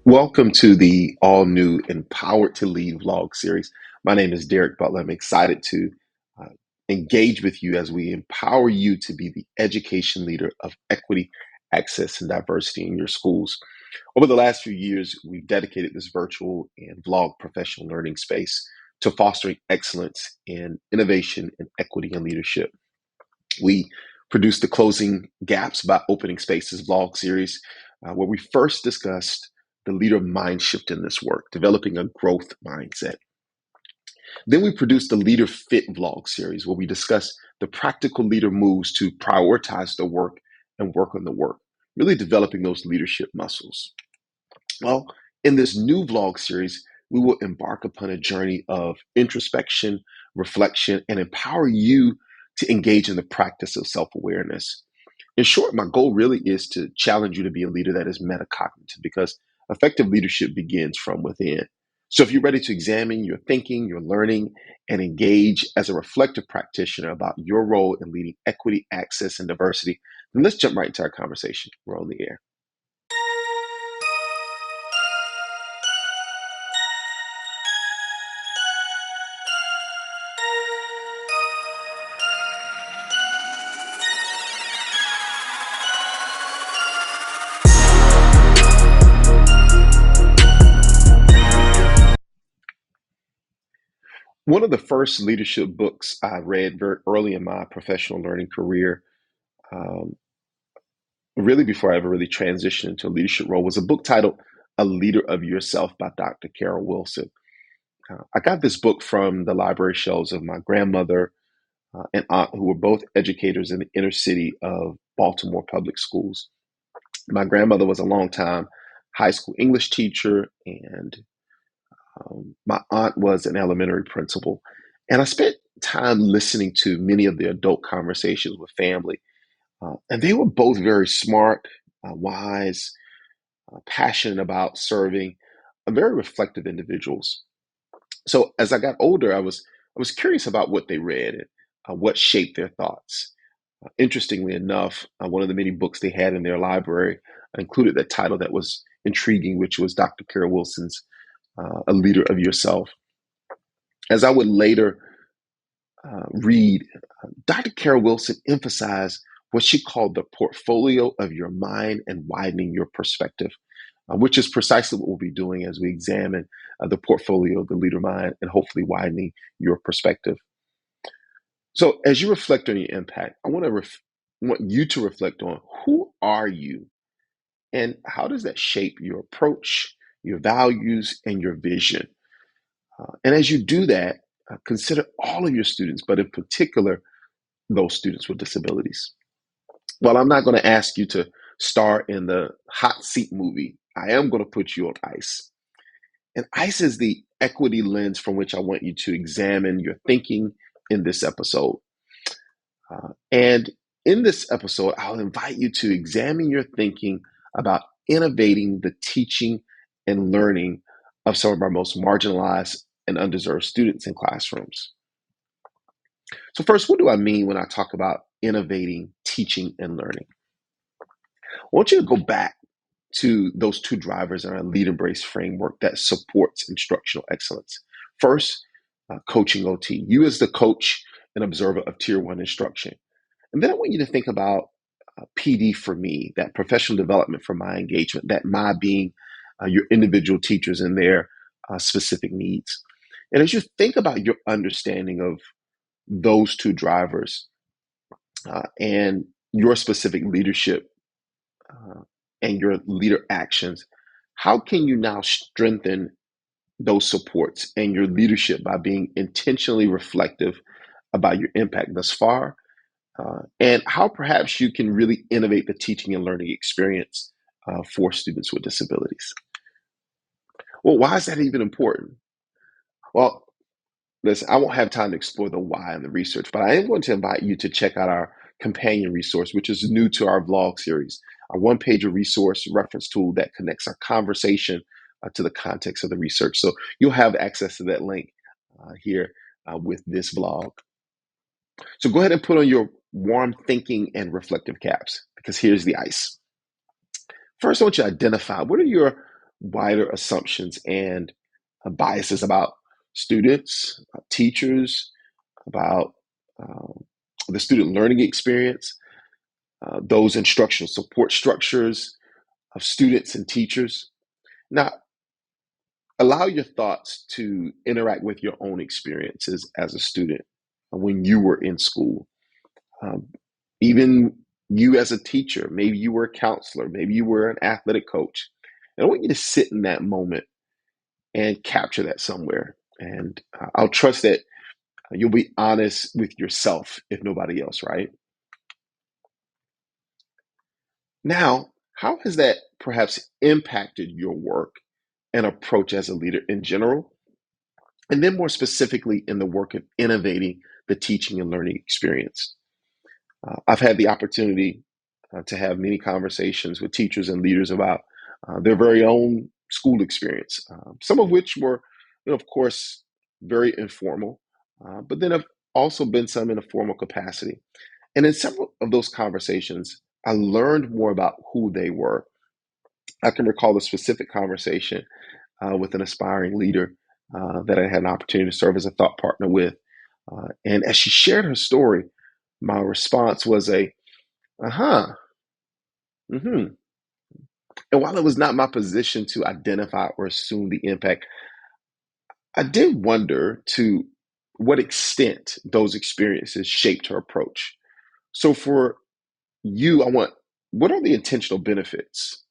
Welcome to the all new Empowered to Lead vlog series. My name is Derek Butler. I'm excited to uh, engage with you as we empower you to be the education leader of equity, access, and diversity in your schools. Over the last few years, we've dedicated this virtual and vlog professional learning space to fostering excellence in innovation and equity and leadership. We produced the Closing Gaps by Opening Spaces vlog series, where we first discussed the leader mind shift in this work, developing a growth mindset. Then we produced the Leader Fit vlog series, where we discussed the practical leader moves to prioritize the work and work on the work, really developing those leadership muscles. Well, in this new vlog series, we will embark upon a journey of introspection, reflection, and empower you to engage in the practice of self awareness. In short, my goal really is to challenge you to be a leader that is metacognitive because effective leadership begins from within. So, if you're ready to examine your thinking, your learning, and engage as a reflective practitioner about your role in leading equity, access, and diversity, then let's jump right into our conversation. We're on the air. One of the first leadership books I read very early in my professional learning career, um, really before I ever really transitioned into a leadership role, was a book titled A Leader of Yourself by Dr. Carol Wilson. I got this book from the library shelves of my grandmother and aunt, who were both educators in the inner city of Baltimore public schools. My grandmother was a longtime high school English teacher, and my aunt was an elementary principal. And I spent time listening to many of the adult conversations with family. And they were both very smart, wise, passionate about serving, very reflective individuals. So as I got older, I was curious about what they read and what shaped their thoughts. Interestingly enough, one of the many books they had in their library included that title that was intriguing, which was Dr. Carol Wilson's A Leader of Yourself. As I would later read, Dr. Carol Wilson emphasized what she called the portfolio of your mind and widening your perspective, which is precisely what we'll be doing as we examine the portfolio of the leader mind and hopefully widening your perspective. So, as you reflect on your impact, want you to reflect on who are you and how does that shape your approach, your values, and your vision. And as you do that, consider all of your students, but in particular, those students with disabilities. Well, I'm not going to ask you to star in the hot seat movie. I am going to put you on ice. And ice is the equity lens from which I want you to examine your thinking in this episode. And in this episode, I'll invite you to examine your thinking about innovating the teaching and learning of some of our most marginalized and undeserved students in classrooms. So, first, what do I mean when I talk about innovating teaching and learning? I want you to go back to those two drivers in our lead embrace framework that supports instructional excellence. First, coaching OT. You, as the coach and observer of tier one instruction. And then I want you to think about PD for me, that professional development for my engagement, that my being your individual teachers and their specific needs. And as you think about your understanding of those two drivers and your specific leadership uh, and your leader actions, how can you now strengthen those supports and your leadership by being intentionally reflective about your impact thus far and how perhaps you can really innovate the teaching and learning experience for students with disabilities? Well, why is that even important? Well, listen, I won't have time to explore the why and the research, but I am going to invite you to check out our companion resource, which is new to our vlog series, our one-page resource reference tool that connects our conversation to the context of the research. So you'll have access to that link here with this vlog. So go ahead and put on your warm thinking and reflective caps because here's the ice. First, I want you to identify what are your wider assumptions and biases about students, teachers, about um, the student learning experience, those instructional support structures of students and teachers. Now, allow your thoughts to interact with your own experiences as a student when you were in school. Um, Even you as a teacher, maybe you were a counselor, maybe you were an athletic coach. And I want you to sit in that moment and capture that somewhere. And I'll trust that you'll be honest with yourself, if nobody else, right? Now, how has that perhaps impacted your work and approach as a leader in general? And then more specifically in the work of innovating the teaching and learning experience. I've had the opportunity to have many conversations with teachers and leaders about their very own school experience, some of which were, of course, very informal, but then have also been some in a formal capacity. And in several of those conversations, I learned more about who they were. I can recall a specific conversation with an aspiring leader that I had an opportunity to serve as a thought partner with. And as she shared her story, my response was huh, mm-hmm. And while it was not my position to identify or assume the impact, I did wonder to what extent those experiences shaped her approach. So for you, what are the intentional benefits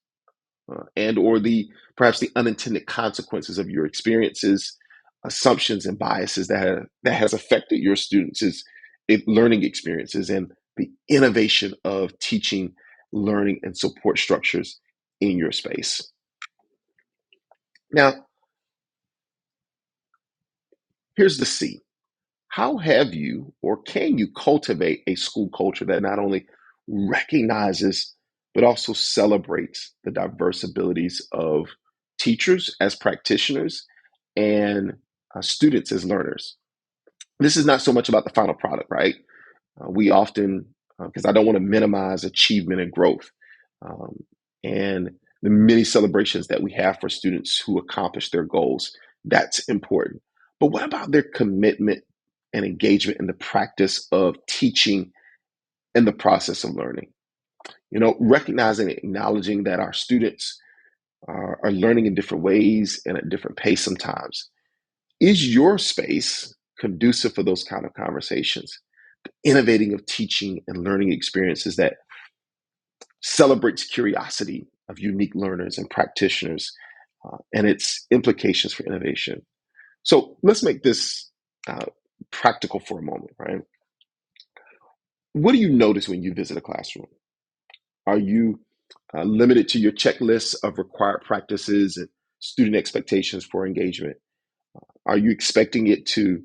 and or the perhaps the unintended consequences of your experiences, assumptions, and biases that has affected your students' learning experiences and the innovation of teaching, learning, and support structures in your space. Now, here's the C. How have you or can you cultivate a school culture that not only recognizes but also celebrates the diverse abilities of teachers as practitioners and students as learners? This is not so much about the final product, right? We often, because I don't want to minimize achievement and growth um, and the many celebrations that we have for students who accomplish their goals. That's important. But what about their commitment and engagement in the practice of teaching and the process of learning? Recognizing and acknowledging that our students are learning in different ways and at different pace sometimes. Is your space conducive for those kind of conversations? Innovating of teaching and learning experiences that celebrates curiosity of unique learners and practitioners and its implications for innovation. So let's make this uh, practical for a moment, right? What do you notice when you visit a classroom? Are you limited to your checklist of required practices and student expectations for engagement? Are you expecting it to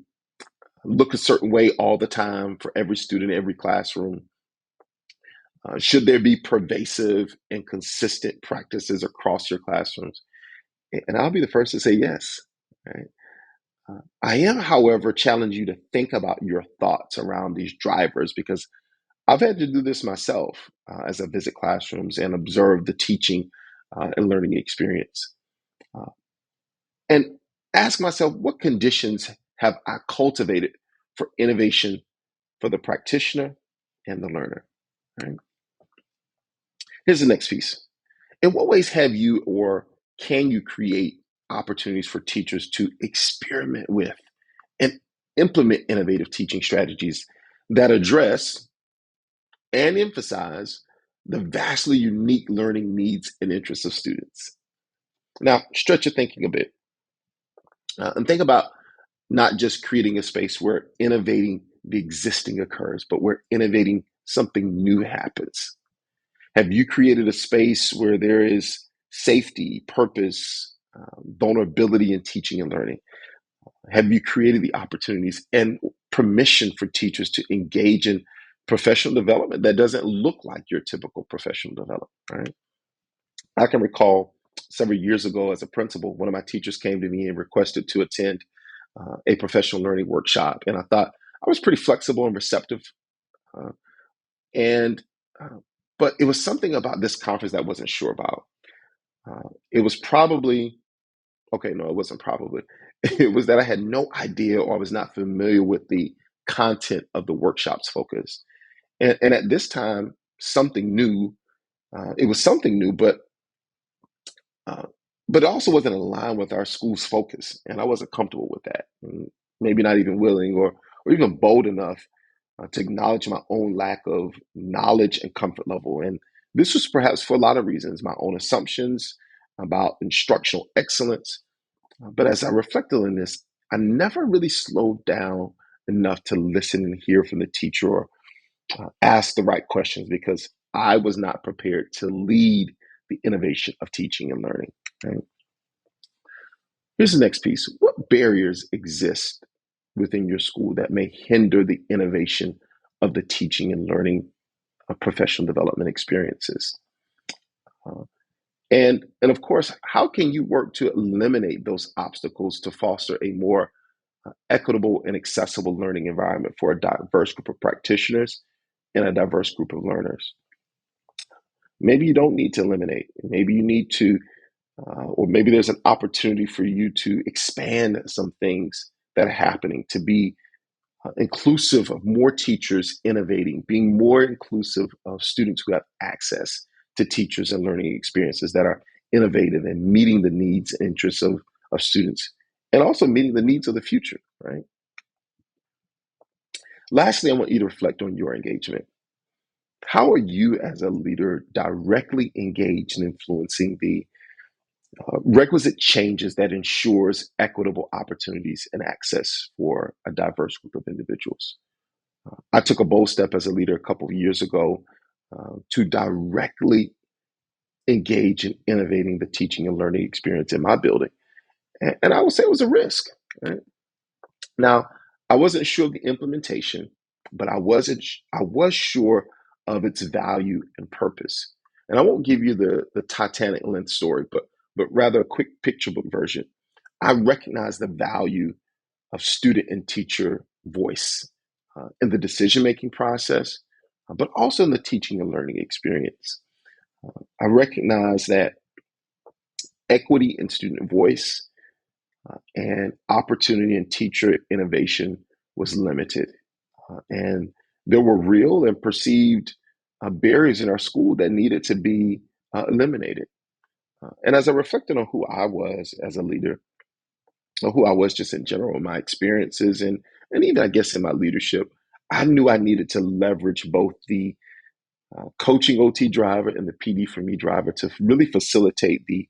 look a certain way all the time for every student, every classroom? Should there be pervasive and consistent practices across your classrooms? And I'll be the first to say yes. Right? I am, however, challenge you to think about your thoughts around these drivers because I've had to do this myself as I visit classrooms and observe the teaching and learning experience. Uh, and ask myself, what conditions have I cultivated for innovation for the practitioner and the learner? Right? Here's the next piece. In what ways have you or can you create opportunities for teachers to experiment with and implement innovative teaching strategies that address and emphasize the vastly unique learning needs and interests of students? Now, stretch your thinking a bit and think about not just creating a space where innovating the existing occurs, but where innovating something new happens. Have you created a space where there is safety, purpose, vulnerability in teaching and learning? Have you created the opportunities and permission for teachers to engage in professional development that doesn't look like your typical professional development, right? I can recall several years ago as a principal, one of my teachers came to me and requested to attend a professional learning workshop. And I thought I was pretty flexible and receptive. Uh, and uh, but it was something about this conference that I wasn't sure about. It was probably, okay, no, it wasn't probably. It was that I had no idea or I was not familiar with the content of the workshop's focus. And at this time, something new, it was something new, uh, but it also wasn't aligned with our school's focus. And I wasn't comfortable with that. And maybe not even willing or even bold enough to acknowledge my own lack of knowledge and comfort level. And this was perhaps for a lot of reasons, my own assumptions about instructional excellence. But as I reflected on this, I never really slowed down enough to listen and hear from the teacher or ask the right questions because I was not prepared to lead the innovation of teaching and learning. Right? Here's the next piece. What barriers exist within your school that may hinder the innovation of the teaching and learning professional development experiences? Uh, and of course, how can you work to eliminate those obstacles to foster a more equitable and accessible learning environment for a diverse group of practitioners and a diverse group of learners? Maybe you don't need to eliminate. Maybe you need to, or maybe there's an opportunity for you to expand some things that are happening to be inclusive of more teachers innovating, being more inclusive of students who have access to teachers and learning experiences that are innovative and meeting the needs and interests of students, and also meeting the needs of the future, right? Lastly, I want you to reflect on your engagement. How are you as a leader directly engaged in influencing the requisite changes that ensures equitable opportunities and access for a diverse group of individuals? I took a bold step as a leader a couple of years ago to directly engage in innovating the teaching and learning experience in my building. And I would say it was a risk. Right? Now, I wasn't sure of the implementation, but I was sure of its value and purpose. And I won't give you the Titanic length story, but rather a quick picture book version. I recognize the value of student and teacher voice in the decision making process, but also in the teaching and learning experience. I recognize that equity in student voice and opportunity in teacher innovation was limited. And there were real and perceived barriers in our school that needed to be eliminated. And as I reflected on who I was as a leader, or who I was just in general, my experiences, and even I guess in my leadership, I knew I needed to leverage both the coaching OT driver and the PD for me driver to really facilitate the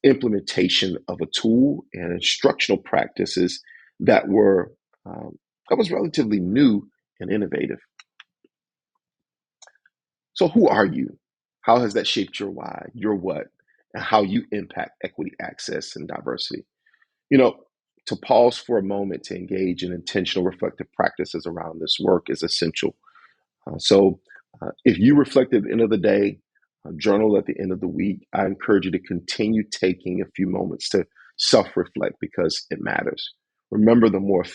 implementation of a tool and instructional practices that were that was relatively new and innovative. So, who are you? How has that shaped your why, your what, and how you impact equity, access, and diversity? You know, to pause for a moment to engage in intentional reflective practices around this work is essential. If you reflect at the end of the day, journal at the end of the week, I encourage you to continue taking a few moments to self reflect because it matters. Remember, the more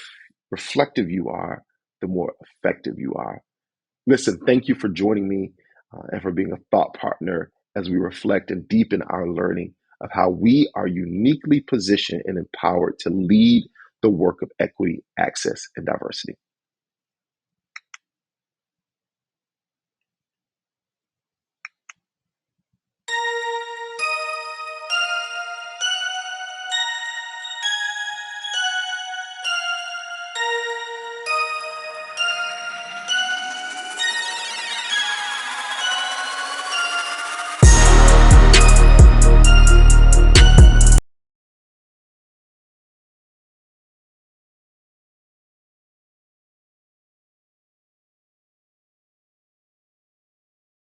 reflective you are, the more effective you are. Listen, thank you for joining me and for being a thought partner as we reflect and deepen our learning of how we are uniquely positioned and empowered to lead the work of equity, access, and diversity.